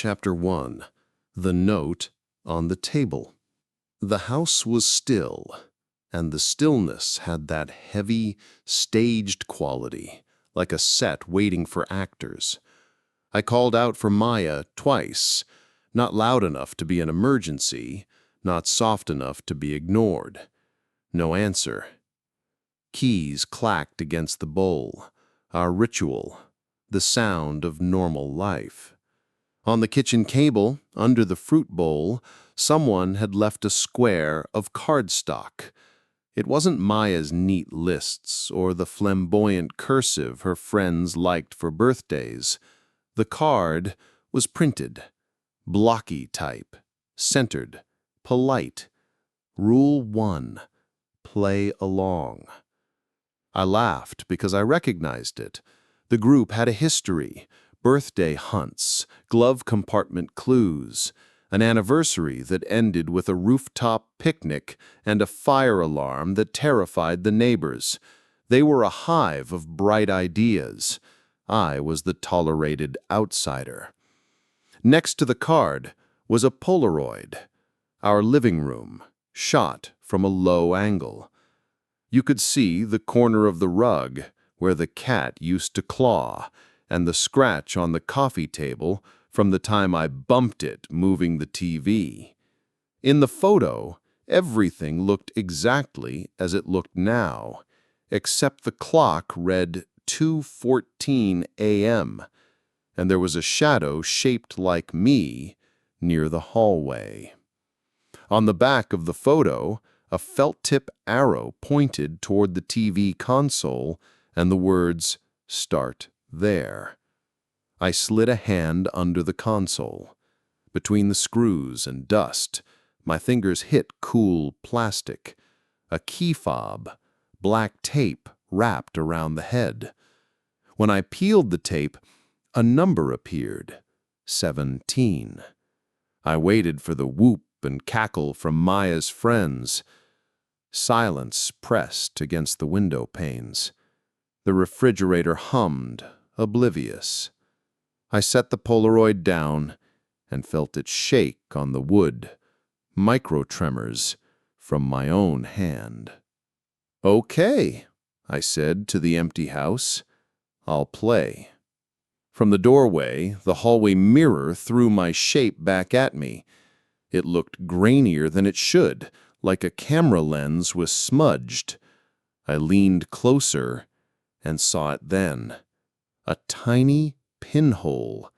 Chapter 1. The Note on the Table. The house was still, and the stillness had that heavy, staged quality, like a set waiting for actors. I called out for Maya twice, not loud enough to be an emergency, not soft enough to be ignored. No answer. Keys clacked against the bowl, our ritual, the sound of normal life. On the kitchen table, under the fruit bowl, someone had left a square of cardstock. It wasn't Maya's neat lists or the flamboyant cursive her friends liked for birthdays. The card was printed, blocky type, centered, polite. Rule 1, play along. I laughed because I recognized it. The group had a history. Birthday hunts, glove compartment clues, an anniversary that ended with a rooftop picnic and a fire alarm that terrified the neighbors. They were a hive of bright ideas. I was the tolerated outsider. Next to the card was a Polaroid, our living room, shot from a low angle. You could see the corner of the rug where the cat used to claw, and the scratch on the coffee table from the time I bumped it moving the TV. In the photo, everything looked exactly as it looked now, except the clock read 2:14 a.m., and there was a shadow shaped like me near the hallway. On the back of the photo, a felt-tip arrow pointed toward the TV console and the words, "Start there." I slid a hand under the console. Between the screws and dust, my fingers hit cool plastic. A key fob, black tape wrapped around the head. When I peeled the tape, a number appeared, 17. I waited for the whoop and cackle from Maya's friends. Silence pressed against the window panes. The refrigerator hummed, oblivious. I set the Polaroid down and felt it shake on the wood, micro-tremors from my own hand. "Okay," I said to the empty house. "I'll play." From the doorway, the hallway mirror threw my shape back at me. It looked grainier than it should, like a camera lens was smudged. I leaned closer and saw it then. A tiny pinhole,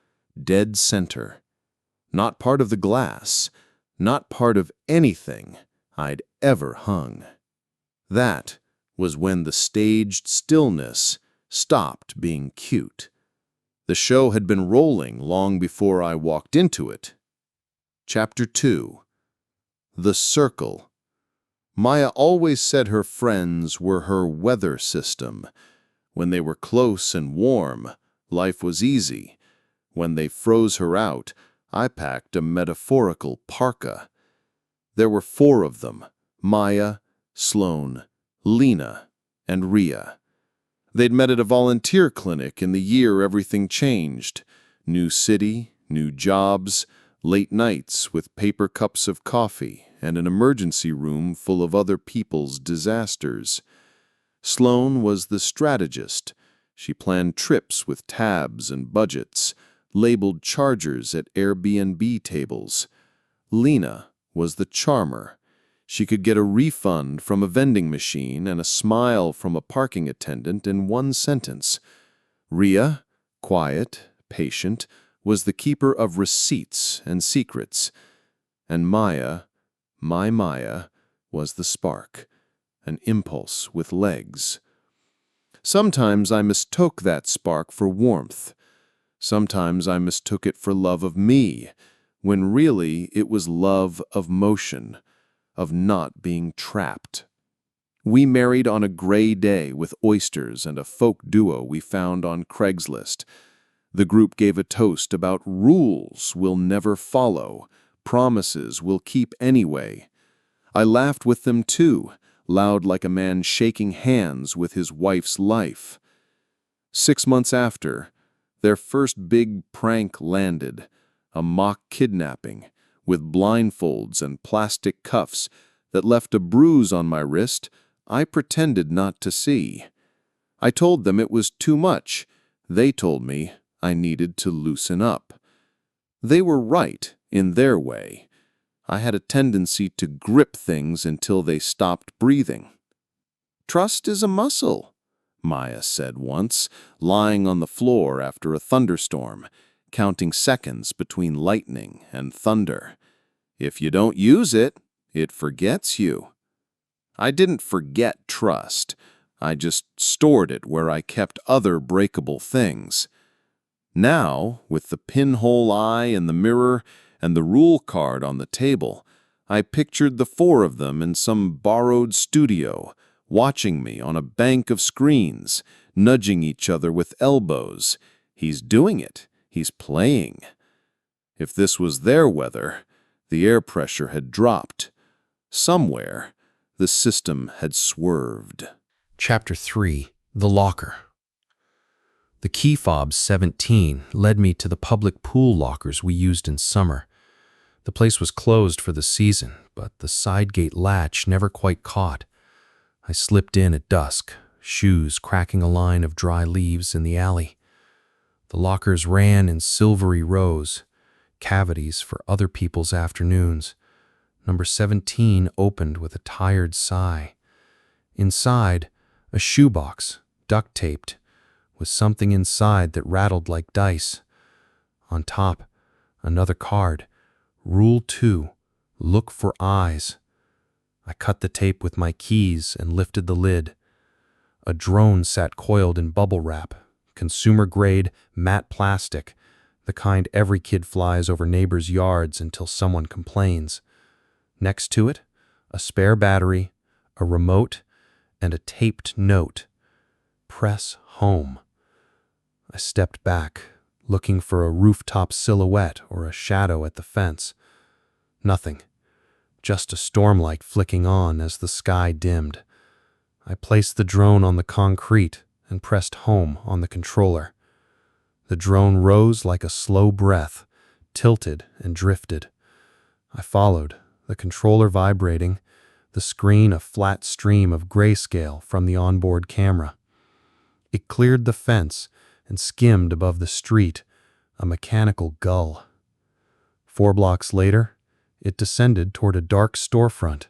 dead center. Not part of the glass, not part of anything I'd ever hung. That was when the staged stillness stopped being cute. The show had been rolling long before I walked into it. Chapter 2. The Circle. Maya always said her friends were her weather system. When they were close and warm, life was easy. When they froze her out, I packed a metaphorical parka. There were 4 of them: Maya, Sloane, Lena, and Rhea. They'd met at a volunteer clinic in the year everything changed. New city, new jobs, late nights with paper cups of coffee, and an emergency room full of other people's disasters. Sloane was the strategist. She planned trips with tabs and budgets, labeled chargers at Airbnb tables. Lena was the charmer. She could get a refund from a vending machine and a smile from a parking attendant in one sentence. Rhea, quiet, patient, was the keeper of receipts and secrets. And Maya, my Maya, was the spark, an impulse with legs. Sometimes I mistook that spark for warmth. Sometimes I mistook it for love of me, when really it was love of motion, of not being trapped. We married on a gray day with oysters and a folk duo we found on Craigslist. The group gave a toast about rules we'll never follow, promises we'll keep anyway. I laughed with them too, loud like a man shaking hands with his wife's life. 6 months after, their first big prank landed. a mock kidnapping, with blindfolds and plastic cuffs that left a bruise on my wrist I pretended not to see. I told them it was too much. They told me I needed to loosen up. They were right in their way. I had a tendency to grip things until they stopped breathing. "Trust is a muscle," Maya said once, lying on the floor after a thunderstorm, counting seconds between lightning and thunder. "If you don't use it, it forgets you." I didn't forget trust. I just stored it where I kept other breakable things. Now, with the pinhole eye in the mirror and the rule card on the table, I pictured the four of them in some borrowed studio, watching me on a bank of screens, nudging each other with elbows. He's doing it. He's playing. If this was their weather, the air pressure had dropped. Somewhere, the system had swerved. Chapter 3. The Locker. The key fob 17 led me to the public pool lockers we used in summer. The place was closed for the season, but the side gate latch never quite caught. I slipped in at dusk, shoes cracking a line of dry leaves in the alley. The lockers ran in silvery rows, cavities for other people's afternoons. Number 17 opened with a tired sigh. Inside, a shoebox, duct-taped, with something inside that rattled like dice. On top, another card. Rule 2, look for eyes. I cut the tape with my keys and lifted the lid. A drone sat coiled in bubble wrap, consumer-grade matte plastic, the kind every kid flies over neighbors' yards until someone complains. Next to it, a spare battery, a remote, and a taped note. Press home. I stepped back, looking for a rooftop silhouette or a shadow at the fence. Nothing. Just a stormlight flicking on as the sky dimmed. I placed the drone on the concrete and pressed home on the controller. The drone rose like a slow breath, tilted and drifted. I followed, the controller vibrating, the screen a flat stream of grayscale from the onboard camera. It cleared the fence and skimmed above the street, a mechanical gull. 4 blocks later, it descended toward a dark storefront.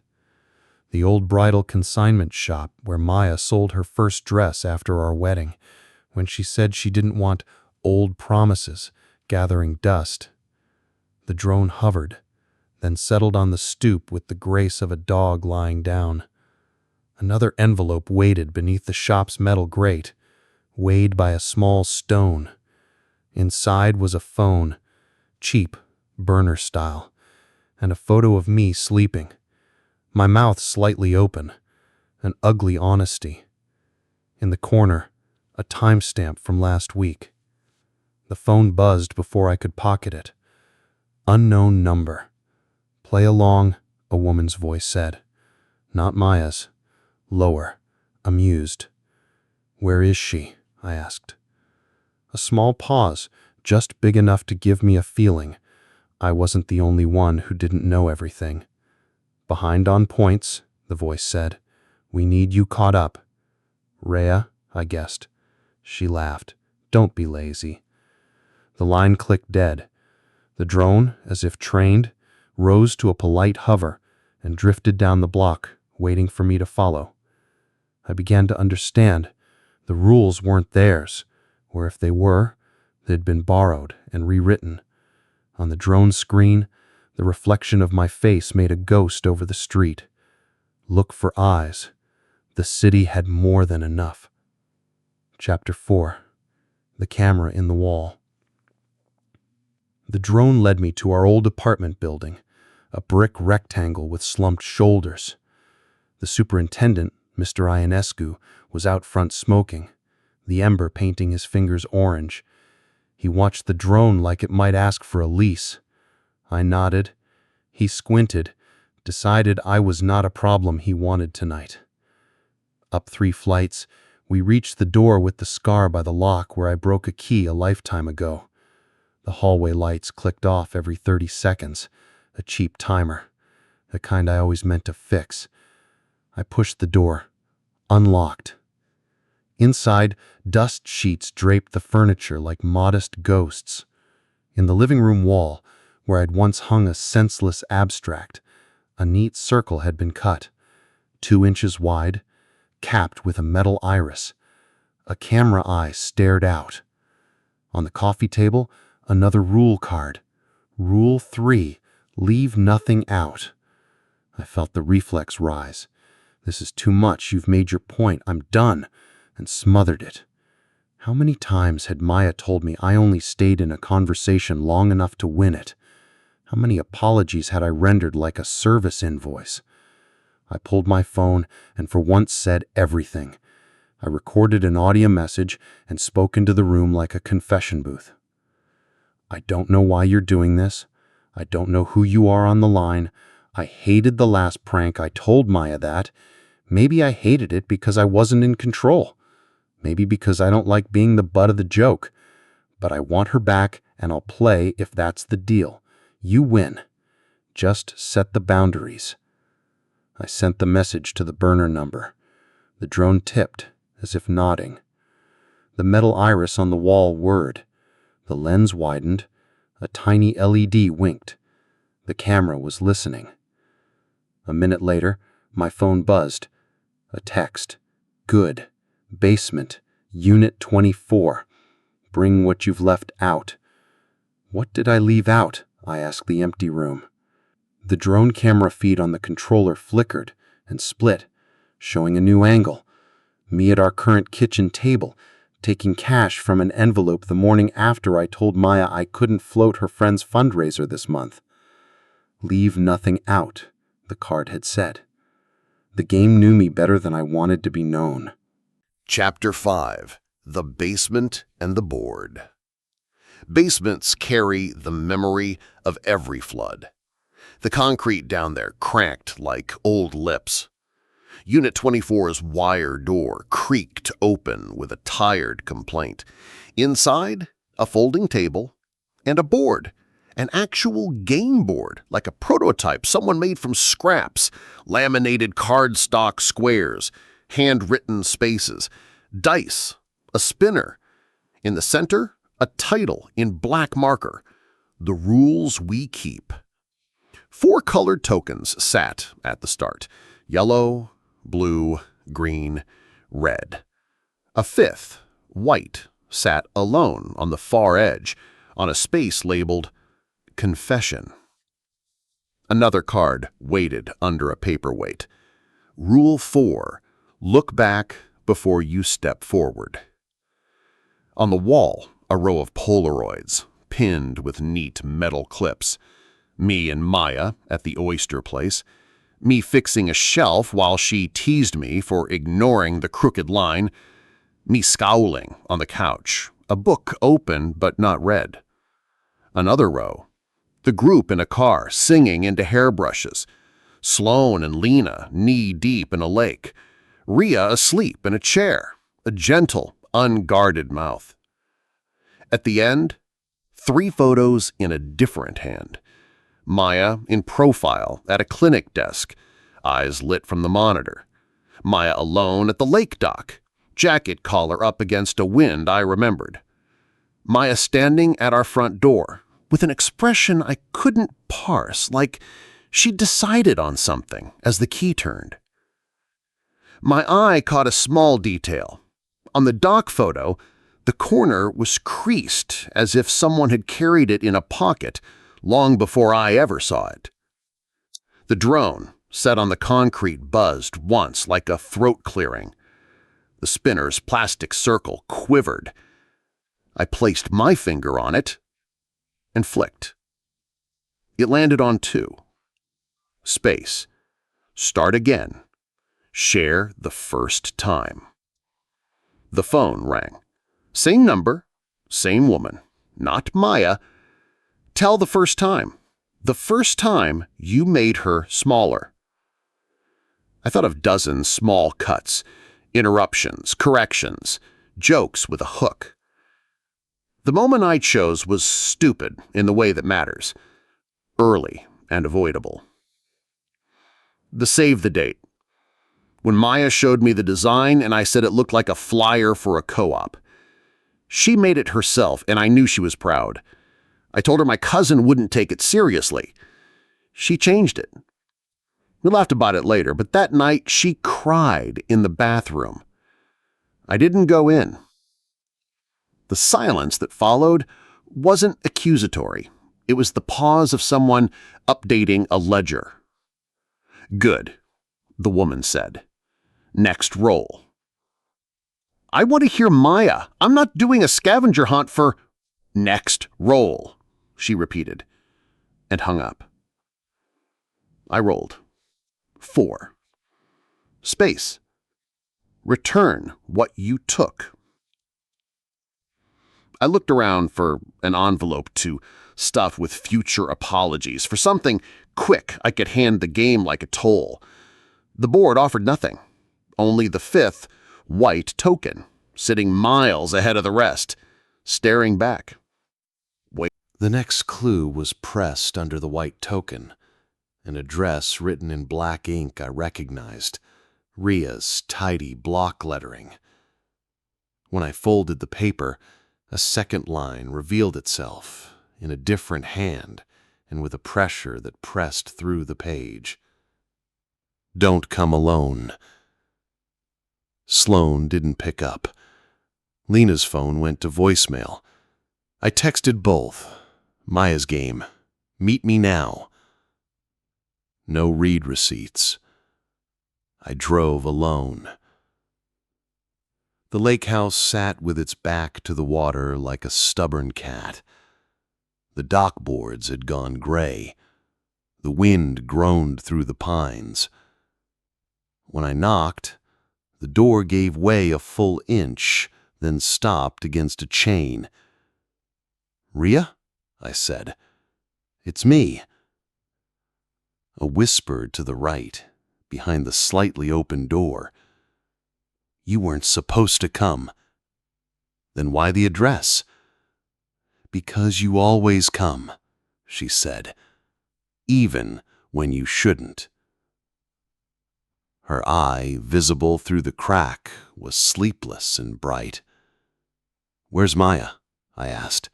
The old bridal consignment shop where Maya sold her first dress after our wedding, when she said she didn't want old promises gathering dust. The drone hovered, then settled on the stoop with the grace of a dog lying down. Another envelope waited beneath the shop's metal grate, weighed by a small stone. Inside was a phone, cheap, burner style, and a photo of me sleeping, my mouth slightly open, an ugly honesty. In the corner, a timestamp from last week. The phone buzzed before I could pocket it. Unknown number. "Play along," a woman's voice said. Not Maya's. Lower, amused. "Where is she?" I asked. A small pause, just big enough to give me a feeling. I wasn't the only one who didn't know everything. "Behind on points," the voice said. "We need you caught up." "Rhea," I guessed. She laughed. "Don't be lazy." The line clicked dead. The drone, as if trained, rose to a polite hover and drifted down the block, waiting for me to follow. I began to understand. The rules weren't theirs, or if they were, they'd been borrowed and rewritten. On the drone screen, the reflection of my face made a ghost over the street. Look for eyes. The city had more than enough. Chapter 4. The camera in the wall. The drone led me to our old apartment building, a brick rectangle with slumped shoulders. The superintendent, Mr. Ionescu, was out front smoking, the ember painting his fingers orange. He watched the drone like it might ask for a lease. I nodded. He squinted, decided I was not a problem he wanted tonight. Up 3 flights, we reached the door with the scar by the lock where I broke a key a lifetime ago. The hallway lights clicked off every 30 seconds, a cheap timer, the kind I always meant to fix. I pushed the door, unlocked. Inside, dust sheets draped the furniture like modest ghosts. In the living room wall, where I'd once hung a senseless abstract, a neat circle had been cut, 2 inches wide, capped with a metal iris. A camera eye stared out. On the coffee table, another rule card. Rule 3, leave nothing out. I felt the reflex rise. This is too much, you've made your point, I'm done, and smothered it. How many times had Maya told me I only stayed in a conversation long enough to win it? How many apologies had I rendered like a service invoice? I pulled my phone and for once said everything. I recorded an audio message and spoke into the room like a confession booth. I don't know why you're doing this. I don't know who you are on the line. I hated the last prank. I told Maya that. Maybe I hated it because I wasn't in control. Maybe because I don't like being the butt of the joke. But I want her back, and I'll play if that's the deal. You win. Just set the boundaries. I sent the message to the burner number. The drone tipped, as if nodding. The metal iris on the wall whirred. The lens widened. A tiny LED winked. The camera was listening. A minute later, my phone buzzed. A text. Good. Basement. Unit 24. Bring what you've left out. What did I leave out? I asked the empty room. The drone camera feed on the controller flickered and split, showing a new angle. Me at our current kitchen table, taking cash from an envelope the morning after I told Maya I couldn't float her friend's fundraiser this month. Leave nothing out, the card had said. The game knew me better than I wanted to be known. Chapter 5. The Basement and the Board. Basements carry the memory of every flood. The concrete down there cracked like old lips. Unit 24's wire door creaked open with a tired complaint. Inside, a folding table and a board. An actual game board, like a prototype someone made from scraps, laminated cardstock squares, handwritten spaces, dice, a spinner. In the center, a title in black marker, The Rules We Keep. 4 colored tokens sat at the start, yellow, blue, green, red. A 5th, white, sat alone on the far edge, on a space labeled Confession. Another card waited under a paperweight. Rule 4, look back before you step forward. On the wall, a row of Polaroids, pinned with neat metal clips. Me and Maya at the oyster place. Me fixing a shelf while she teased me for ignoring the crooked line. Me scowling on the couch, a book open but not read. Another row. The group in a car singing into hairbrushes. Sloan and Lena knee-deep in a lake. Rhea asleep in a chair, a gentle, unguarded mouth. At the end, 3 photos in a different hand. Maya in profile at a clinic desk, eyes lit from the monitor. Maya alone at the lake dock, jacket collar up against a wind I remembered. Maya standing at our front door, with an expression I couldn't parse, like she'd decided on something as the key turned. My eye caught a small detail. On the dock photo, the corner was creased as if someone had carried it in a pocket long before I ever saw it. The drone, set on the concrete, buzzed once like a throat clearing. The spinner's plastic circle quivered. I placed my finger on it and flicked. It landed on 2. Space. Start again. Share the first time. The phone rang. Same number, same woman, not Maya. Tell the first time. The first time you made her smaller. I thought of dozens small cuts, interruptions, corrections, jokes with a hook. The moment I chose was stupid in the way that matters. Early and avoidable. The save the date. When Maya showed me the design and I said it looked like a flyer for a co-op. She made it herself and I knew she was proud. I told her my cousin wouldn't take it seriously. She changed it. We laughed about it later, but that night she cried in the bathroom. I didn't go in. The silence that followed wasn't accusatory. It was the pause of someone updating a ledger. "Good," the woman said. "Next roll." "I want to hear Maya. I'm not doing a scavenger hunt for—" "Next roll," she repeated, and hung up. I rolled. 4. Space. Return what you took. I looked around for an envelope to stuff with future apologies, for something quick I could hand the game like a toll. The board offered nothing, only the 5th white token, sitting miles ahead of the rest, staring back. Wait. The next clue was pressed under the white token, an address written in black ink I recognized, Ria's tidy block lettering. When I folded the paper, a second line revealed itself, in a different hand and with a pressure that pressed through the page. "Don't come alone." Sloan didn't pick up. Lena's phone went to voicemail. I texted both. Maya's game. Meet me now. No read receipts. I drove alone. The lake house sat with its back to the water like a stubborn cat. The dock boards had gone gray. The wind groaned through the pines. When I knocked, the door gave way a full inch, then stopped against a chain. "Ria?" I said. "It's me." A whisper to the right, behind the slightly open door. "You weren't supposed to come." "Then why the address?" "Because you always come," she said, "even when you shouldn't." Her eye, visible through the crack, was sleepless and bright. "Where's Maya?" I asked.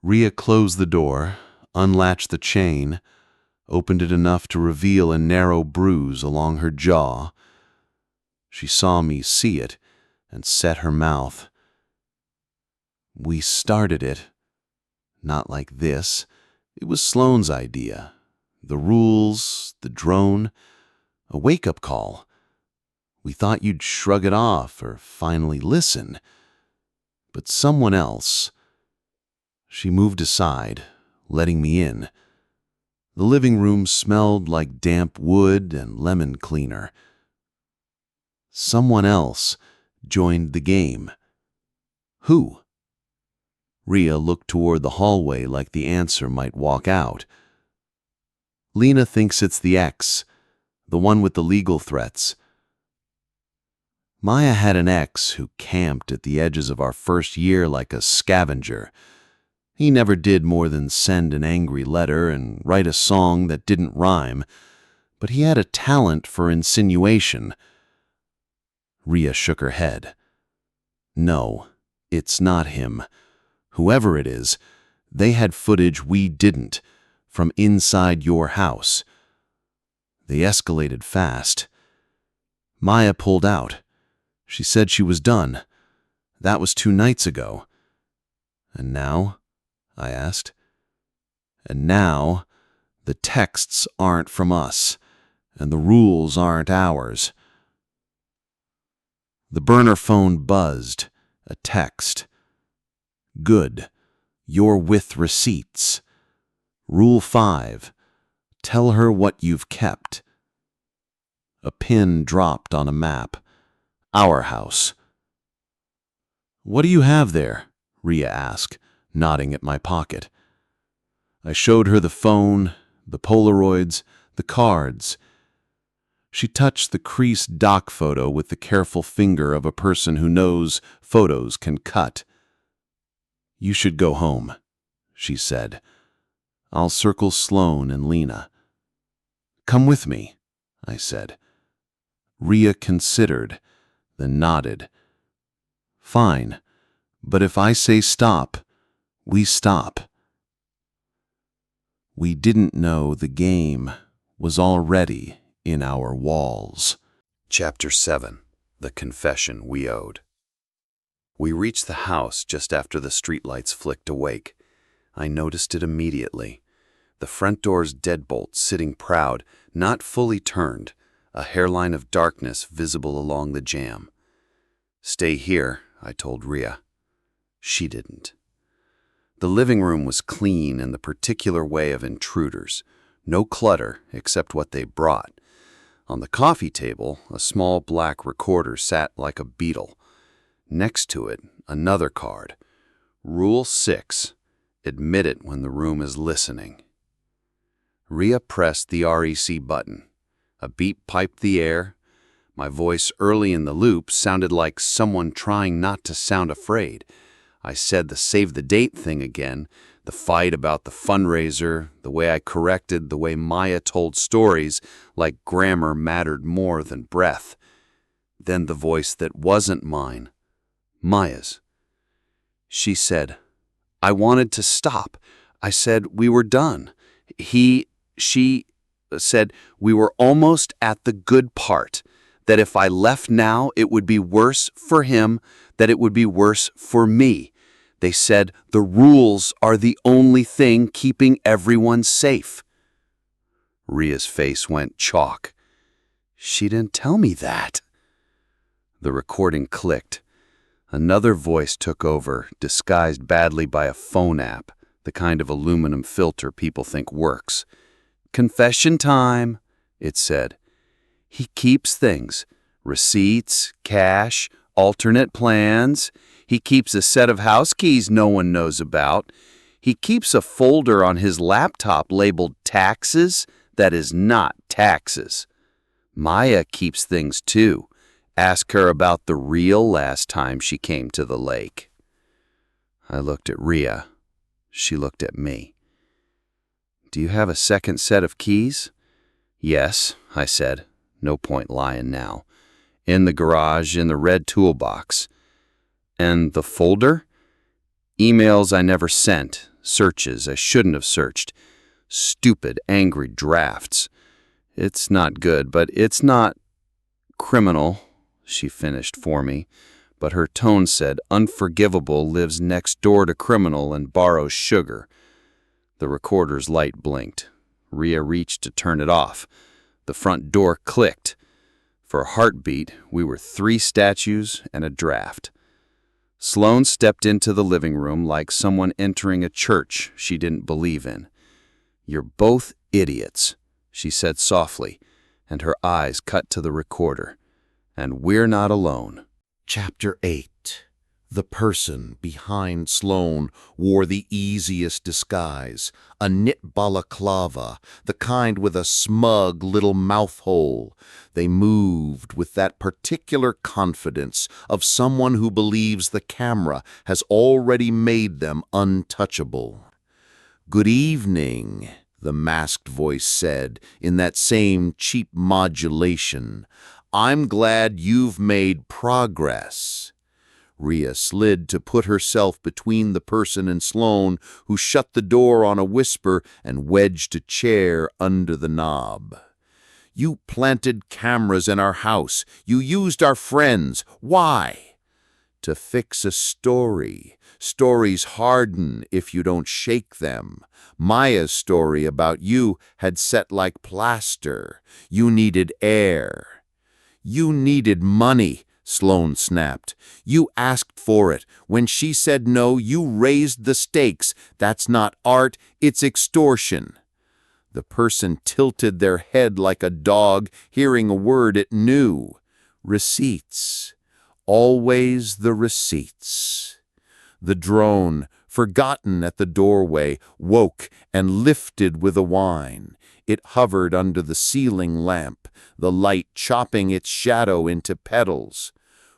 Ria closed the door, unlatched the chain, opened it enough to reveal a narrow bruise along her jaw. She saw me see it and set her mouth. "We started it. Not like this. It was Sloane's idea. The rules, the drone, a wake-up call. We thought you'd shrug it off or finally listen. But someone else—" She moved aside, letting me in. The living room smelled like damp wood and lemon cleaner. Someone else joined the game. Who? Ria looked toward the hallway like the answer might walk out. "Lena thinks it's the ex, the one with the legal threats." Maya had an ex who camped at the edges of our first year like a scavenger. He never did more than send an angry letter and write a song that didn't rhyme, but he had a talent for insinuation. Ria shook her head. "No, it's not him. Whoever it is, they had footage we didn't, from inside your house. They escalated fast. Maya pulled out. She said she was done. That was 2 nights ago. And now?" I asked. "And now, the texts aren't from us, and the rules aren't ours." The burner phone buzzed, a text. "Good. You're with receipts. Rule 5. Tell her what you've kept." A pin dropped on a map. Our house. "What do you have there?" Ria asked, nodding at my pocket. I showed her the phone, the Polaroids, the cards. She touched the creased dock photo with the careful finger of a person who knows photos can cut. "You should go home," she said. "I'll circle Sloane and Lena." "Come with me," I said. Rhea considered, then nodded. "Fine, but if I say stop, we stop." We didn't know the game was already in our walls. Chapter 7. The Confession We Owed. We reached the house just after the streetlights flicked awake. I noticed it immediately. The front door's deadbolt sitting proud, not fully turned, a hairline of darkness visible along the jamb. "Stay here," I told Rhea. She didn't. The living room was clean in the particular way of intruders. No clutter except what they brought. On the coffee table, a small black recorder sat like a beetle. Next to it, another card. Rule 6. Admit it when the room is listening. Rhea pressed the REC button. A beep piped the air. My voice early in the loop sounded like someone trying not to sound afraid. I said the save the date thing again, the fight about the fundraiser, the way I corrected the way Maya told stories, like grammar mattered more than breath. Then the voice that wasn't mine, Maya's. She said, "I wanted to stop. I said we were done. She said we were almost at the good part, that if I left now it would be worse for him, that it would be worse for me. They said the rules are the only thing keeping everyone safe." Rhea's face went chalk. "She didn't tell me that." The recording clicked. Another voice took over, disguised badly by a phone app, the kind of aluminum filter people think works. "Confession time," it said. "He keeps things. Receipts, cash, alternate plans. He keeps a set of house keys no one knows about. He keeps a folder on his laptop labeled taxes that is not taxes. Maya keeps things too. Ask her about the reel last time she came to the lake." I looked at Rhea. She looked at me. "Do you have a second set of keys?" "Yes," I said. No point lying now. "In the garage, in the red toolbox." "And the folder?" "Emails I never sent. Searches I shouldn't have searched. Stupid, angry drafts. It's not good, but it's not criminal," she finished for me, but her tone said unforgivable lives next door to criminal and borrows sugar. The recorder's light blinked. Rhea reached to turn it off. The front door clicked. For a heartbeat, we were 3 statues and a draft. Sloane stepped into the living room like someone entering a church she didn't believe in. "You're both idiots," she said softly, and her eyes cut to the recorder. "And we're not alone." Chapter 8. The person behind Sloane wore the easiest disguise, a knit balaclava, the kind with a smug little mouth hole. They moved with that particular confidence of someone who believes the camera has already made them untouchable. "Good evening," the masked voice said in that same cheap modulation. "I'm glad you've made progress." Rhea slid to put herself between the person and Sloane, who shut the door on a whisper and wedged a chair under the knob. "You planted cameras in our house. You used our friends. Why?" "To fix a story. Stories harden if you don't shake them. Maya's story about you had set like plaster. You needed air." "You needed money," Sloane snapped. "You asked for it. When she said no, you raised the stakes. That's not art, it's extortion." The person tilted their head like a dog hearing a word it knew. "Receipts. Always the receipts." The drone, forgotten at the doorway, woke and lifted with a whine. It hovered under the ceiling lamp, the light chopping its shadow into petals.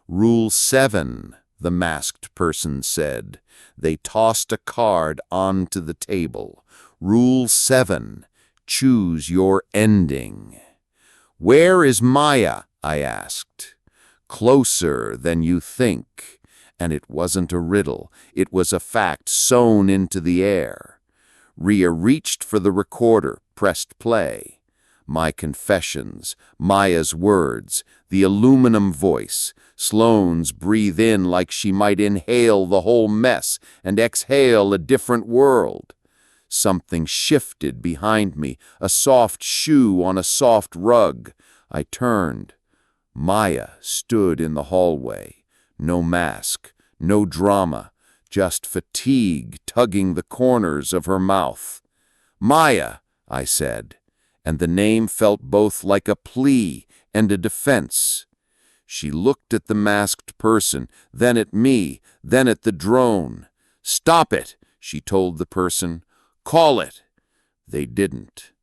"Rule 7, the masked person said. They tossed a card onto the table. Rule 7. Choose your ending. Where is Maya? I asked. Closer than you think. And it wasn't a riddle. It was a fact sewn into the air. Rhea reached for the recorder, pressed play. My confessions, Maya's words, the aluminum voice, Sloane's breathe in like she might inhale the whole mess and exhale a different world. Something shifted behind me, a soft shoe on a soft rug. I turned. Maya stood in the hallway. No mask, no drama, just fatigue tugging the corners of her mouth. Maya, I said, and the name felt both like a plea and a defense. She looked at the masked person, then at me, then at the drone. Stop it, she told the person. Call it. They didn't.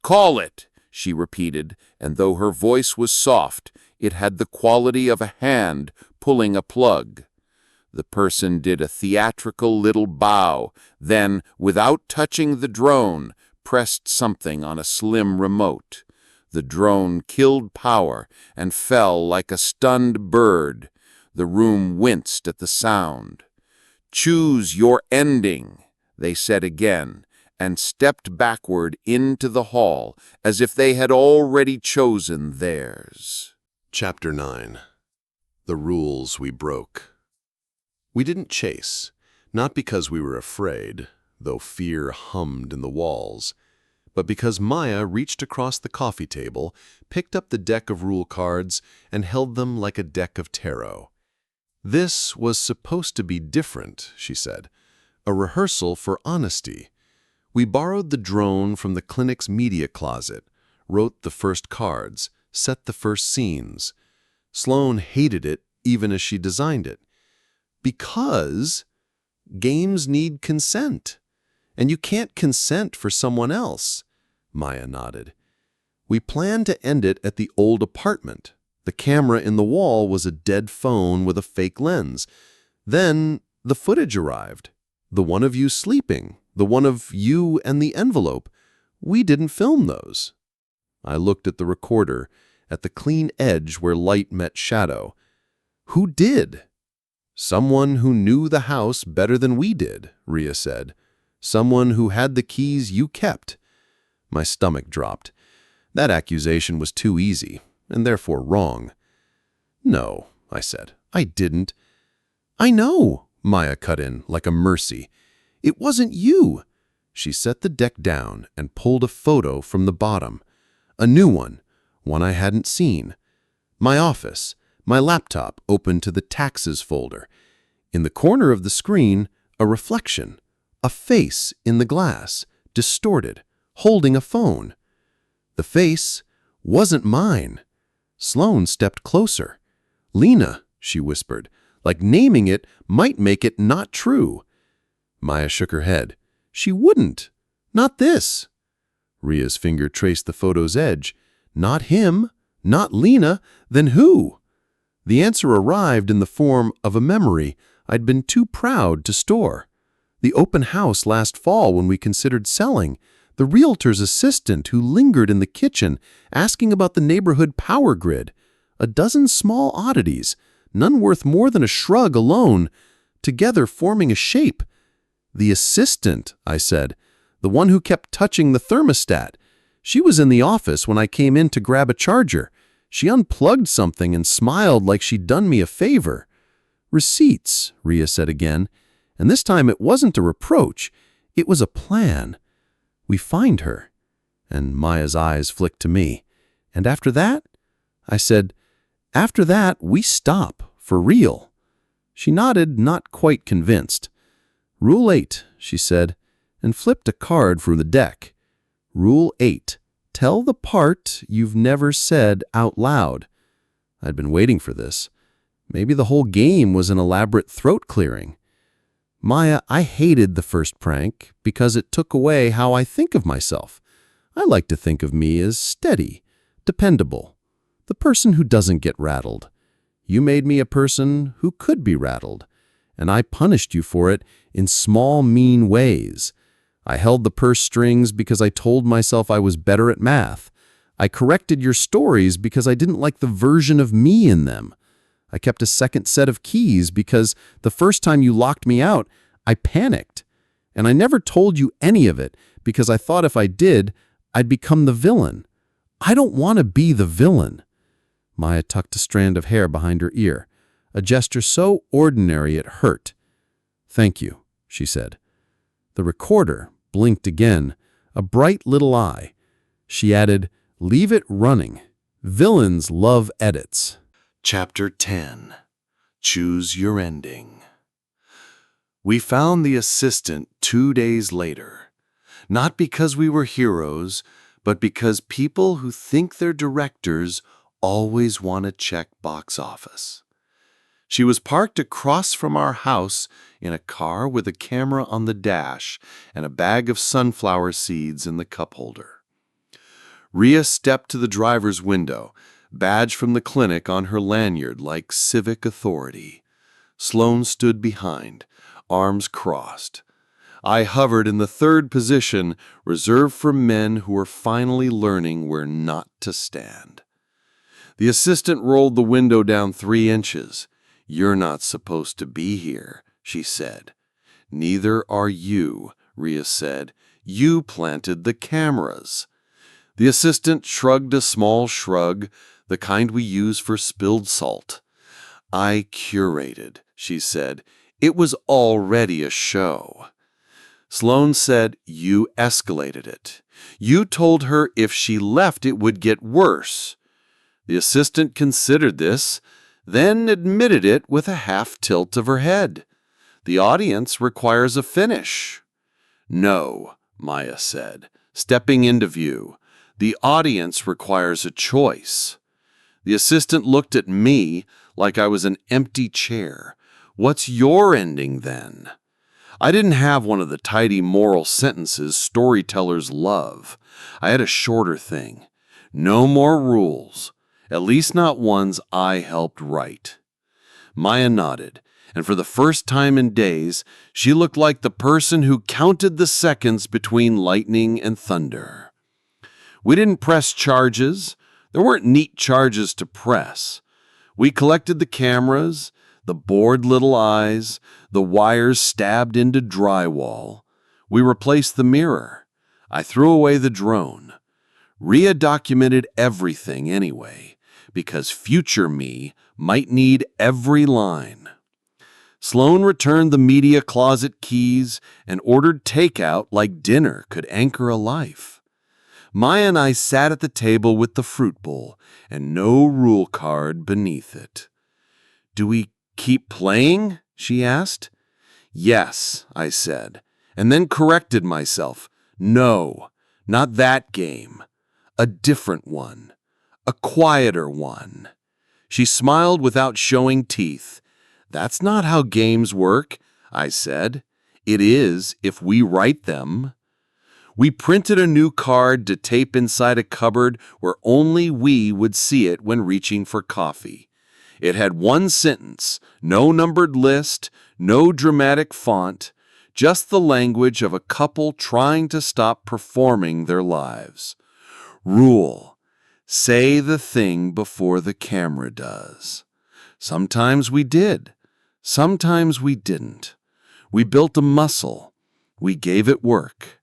Call it, she repeated, and though her voice was soft, it had the quality of a hand pulling a plug. The person did a theatrical little bow, then, without touching the drone, pressed something on a slim remote. The drone killed power and fell like a stunned bird. The room winced at the sound. Choose your ending, they said again, and stepped backward into the hall as if they had already chosen theirs. Chapter 9. The Rules We Broke. We didn't chase, not because we were afraid, though fear hummed in the walls, but because Maya reached across the coffee table, picked up the deck of rule cards, and held them like a deck of tarot. This was supposed to be different, she said, a rehearsal for honesty. We borrowed the drone from the clinic's media closet, wrote the first cards, set the first scenes. Sloane hated it even as she designed it. Because games need consent, and you can't consent for someone else, Maya nodded. We planned to end it at the old apartment. The camera in the wall was a dead phone with a fake lens. Then the footage arrived. The one of you sleeping, the one of you and the envelope. We didn't film those. I looked at the recorder, at the clean edge where light met shadow. Who did? Someone who knew the house better than we did, Rhea said. Someone who had the keys you kept. My stomach dropped. That accusation was too easy, and therefore wrong. No, I said, I didn't. I know, Maya cut in like a mercy. It wasn't you. She set the deck down and pulled a photo from the bottom. A new one I hadn't seen. My office, my laptop open to the taxes folder. In the corner of the screen, a reflection, a face in the glass, distorted, holding a phone. The face wasn't mine. Sloane stepped closer. Lena, she whispered, like naming it might make it not true. Maya shook her head. She wouldn't. Not this. Rhea's finger traced the photo's edge. Not him, not Lena, then who? The answer arrived in the form of a memory I'd been too proud to store. The open house last fall when we considered selling. The realtor's assistant who lingered in the kitchen asking about the neighborhood power grid. A dozen small oddities, none worth more than a shrug alone, together forming a shape. The assistant, I said, the one who kept touching the thermostat. She was in the office when I came in to grab a charger. She unplugged something and smiled like she'd done me a favor. Receipts, Rhea said again, and this time it wasn't a reproach. It was a plan. We find her. And Maya's eyes flicked to me. And after that? I said, after that, we stop, for real. She nodded, not quite convinced. Rule 8, she said, and flipped a card from the deck. Rule 8, tell the part you've never said out loud. I'd been waiting for this. Maybe the whole game was an elaborate throat clearing. Maya, I hated the first prank because it took away how I think of myself. I like to think of me as steady, dependable, the person who doesn't get rattled. You made me a person who could be rattled, and I punished you for it in small, mean ways. I held the purse strings because I told myself I was better at math. I corrected your stories because I didn't like the version of me in them. I kept a second set of keys because the first time you locked me out, I panicked. And I never told you any of it because I thought if I did, I'd become the villain. I don't want to be the villain." Maya tucked a strand of hair behind her ear, a gesture so ordinary it hurt. "Thank you," she said. The recorder blinked again, a bright little eye. She added, "Leave it running. Villains love edits." Chapter 10. Choose Your Ending. We found the assistant 2 days later, not because we were heroes, but because people who think they're directors always want to check box office. She was parked across from our house in a car with a camera on the dash and a bag of sunflower seeds in the cup holder. Rhea stepped to the driver's window, badge from the clinic on her lanyard like civic authority. Sloane stood behind, arms crossed. I hovered in the third position, reserved for men who were finally learning where not to stand. The assistant rolled the window down 3 inches. "You're not supposed to be here," she said. "Neither are you," Rhea said. "You planted the cameras." The assistant shrugged a small shrug, the kind we use for spilled salt. "I curated," she said. "It was already a show." Sloane said, "You escalated it. You told her if she left it would get worse." The assistant considered this, then admitted it with a half tilt of her head. "The audience requires a finish." "No," Maya said, stepping into view. "The audience requires a choice." The assistant looked at me like I was an empty chair. "What's your ending, then?" I didn't have one of the tidy moral sentences storytellers love. I had a shorter thing. No more rules, at least not ones I helped write. Maya nodded, and for the first time in days, she looked like the person who counted the seconds between lightning and thunder. We didn't press charges. There weren't neat charges to press. We collected the cameras, the bored little eyes, the wires stabbed into drywall. We replaced the mirror. I threw away the drone. Rhea documented everything anyway, because future me might need every line. Sloane returned the media closet keys and ordered takeout like dinner could anchor a life. Maya and I sat at the table with the fruit bowl and no rule card beneath it. "Do we keep playing?" she asked. "Yes," I said, and then corrected myself. "No, not that game. A different one. A quieter one." She smiled without showing teeth. "That's not how games work," I said. "It is if we write them." We printed a new card to tape inside a cupboard where only we would see it when reaching for coffee. It had one sentence, no numbered list, no dramatic font, just the language of a couple trying to stop performing their lives. Rule: say the thing before the camera does. Sometimes we did. Sometimes we didn't. We built a muscle. We gave it work.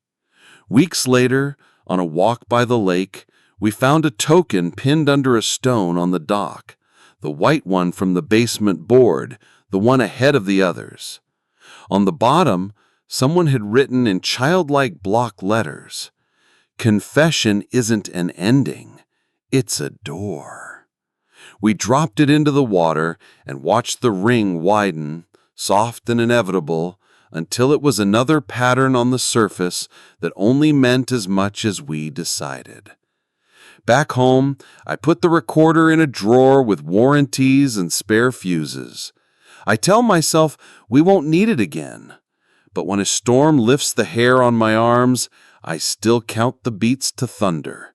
Weeks later, on a walk by the lake, we found a token pinned under a stone on the dock, the white one from the basement board, the one ahead of the others. On the bottom, someone had written in childlike block letters, "Confession isn't an ending, it's a door." We dropped it into the water and watched the ring widen, soft and inevitable, until it was another pattern on the surface that only meant as much as we decided. Back home, I put the recorder in a drawer with warranties and spare fuses. I tell myself we won't need it again. But when a storm lifts the hair on my arms, I still count the beats to thunder.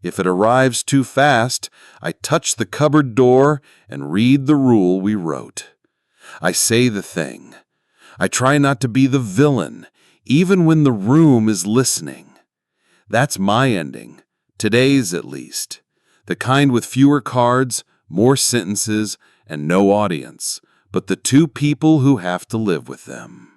If it arrives too fast, I touch the cupboard door and read the rule we wrote. I say the thing. I try not to be the villain, even when the room is listening. That's my ending, today's at least. The kind with fewer cards, more sentences, and no audience, but the two people who have to live with them.